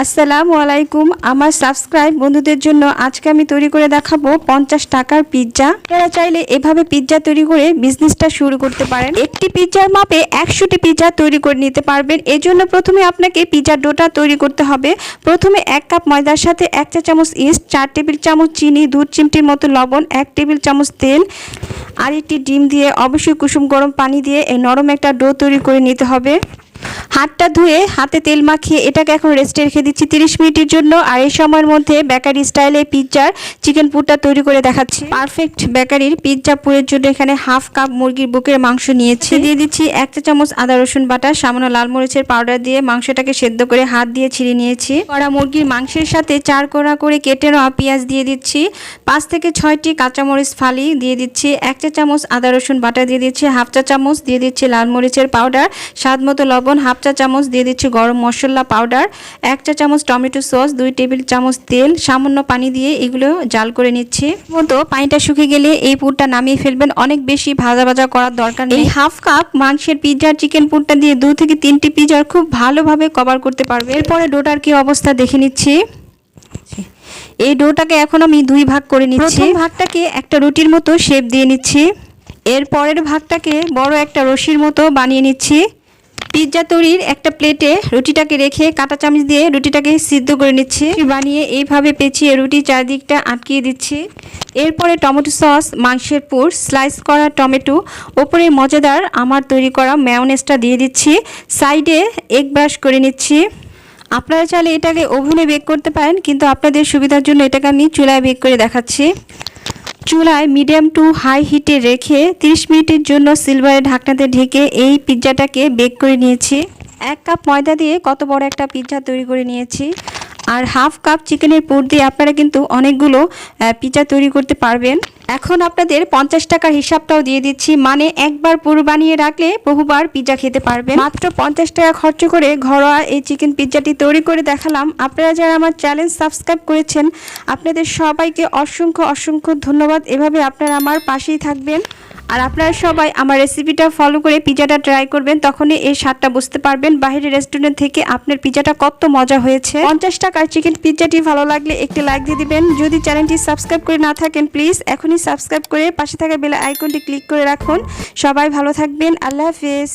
আসসালামু আলাইকুম। আমার সাবস্ক্রাইব বন্ধুদের জন্য আজকে আমি তৈরি করে দেখাবো 50 টাকার পিৎজা। আপনারা চাইলে এভাবে পিৎজা তৈরি করে বিজনেসটা শুরু করতে পারেন। একটি পিৎজার মাপে 100টি পিৎজা তৈরি করে নিতে পারবেন। এর জন্য প্রথমে আপনাকে পিৎজার ডোটা তৈরি করতে হবে। প্রথমে 1 কাপ ময়দার সাথে 1 চা চামচ ইস্ট, 4 টেবিল চামচ চিনি, 2 চিমটির মতো লবণ, 1 টেবিল চামচ তেল আর একটি ডিম দিয়ে অবশ্যই কুসুম গরম পানি দিয়ে এই নরম একটা ডো তৈরি করে নিতে হবে। হাতটা ধুয়ে হাতে তেল মাখিয়ে এটাকে এখন রেস্টে রেখে দিচ্ছি 30 মিনিটের জন্য। আর এই সময়ের মধ্যে বেকারি স্টাইলে পিৎজার চিকেন পুরটা তৈরি করে দেখাচ্ছি। পারফেক্ট বেকারির পিৎজা পুরের জন্য এখানে হাফ কাপ মুরগির বুকের মাংস নিয়েছি। দিয়ে দিচ্ছি 1 চা চামচ আদা রসুন বাটা, সামান্য লাল মরিচের পাউডার দিয়ে মাংসটাকে সেদ্ধ করে হাত দিয়ে ছিঁড়ে নিয়েছি। কড়া মুরগির মাংসের সাথে 4 কোড়া করে কেটে নেওয়া পেঁয়াজ দিয়ে দিচ্ছি। 5 থেকে 6টি কাঁচামরিচ ফালি দিয়ে দিচ্ছি। 1 চা চামচ আদা রসুন বাটা দিয়ে দিচ্ছি। হাফ চা চামচ দিয়ে দিচ্ছি লাল মরিচের পাউডার, স্বাদ মতো লবণ, হাফ চা চামচ দিয়ে দিচ্ছি গরম মশলা পাউডার, 1 চা চামচ টমেটো সস, 2 টেবিল চামচ তেল, সামান্য পানি দিয়ে এগুলো জাল করে নিচ্ছি। মতো পানিটা শুকিয়ে গেলে এই পুরটা নামিয়ে ফেলবেন। অনেক বেশি ভাজা ভাজা করার দরকার নেই। এই হাফ কাপ মাংসের পিৎজার চিকেন পুরটা দিয়ে 2 থেকে 3টি পিৎজার খুব ভালোভাবে কভার করতে পারবে। এরপরে ডোটার কি অবস্থা দেখে নিচ্ছি। এই ডোটাকে এখন আমি 2 ভাগ করে নিচ্ছি। প্রথম ভাগটাকে একটা রুটির মতো শেপ দিয়ে নিচ্ছি। এর পরের ভাগটাকে বড় একটা রশির মতো বানিয়ে নিচ্ছি। পিৎজা তৈরির একটা প্লেটে রুটিটাকে রেখে কাঁটা চামচ দিয়ে রুটিটাকে সিদ্ধ করে নিচ্ছি। বানিয়ে এইভাবে পেঁচিয়ে রুটি চারদিকটা আটকিয়ে দিচ্ছি। এরপরে টমেটো সস, মাংসের পুর, স্লাইস করা টমেটো, ওপরে মজাদার আমার তৈরি করা মেয়োনেজটা দিয়ে দিচ্ছি। সাইডে এগ ব্রাশ করে নিচ্ছি। আপনারা চাইলে এটাকে ওভেনে বেক করতে পারেন, কিন্তু আপনাদের সুবিধার জন্য এটাকে আমি চুলায় বেক করে দেখাচ্ছি। চুলায় মিডিয়াম টু হাই হিটে রেখে 30 মিনিটের জন্য সিলভারের ঢাকনাতে ঢেকে এই পিৎজাটাকে বেক করে নিয়েছি। 1 কাপ ময়দা দিয়ে কত বড় একটা পিৎজা তৈরি করে নিয়েছি। আর হাফ কাপ চিকেনের পুর দিয়ে আপনারা কিন্তু অনেকগুলো পিৎজা তৈরি করতে পারবেন। এখন আপনাদের 50 টাকার হিসাবটাও দিয়ে দিচ্ছি, মানে একবার পুর বানিয়ে রাখলে বহুবার পিৎজা খেতে পারবেন। মাত্র 50 টাকা খরচ করে ঘরোয়া এই চিকেন পিৎজাটি তৈরি করে দেখালাম। আপনারা যারা আমার চ্যানেল সাবস্ক্রাইব করেছেন আপনাদের সবাইকে অসংখ্য অসংখ্য ধন্যবাদ। এভাবে আপনারা আমার পাশেই থাকবেন। আর আপনারা সবাই আমার রেসিপিটা ফলো করে পিৎজাটা ট্রাই করবেন, তখনই এই স্বাদটা বুঝতে পারবেন বাইরের রেস্টুরেন্ট থেকে আপনার পিৎজাটা কত মজা হয়েছে। 50 টাকার চিকেন পিৎজাটি ভালো লাগলে একটি লাইক দিয়ে দিবেন। যদি চ্যানেলটি সাবস্ক্রাইব করে না থাকেন প্লিজ এখনই সাবস্ক্রাইব করে পাশে থাকা বেল আইকনটি ক্লিক করে রাখুন। সবাই ভালো থাকবেন। আল্লাহ হাফেজ।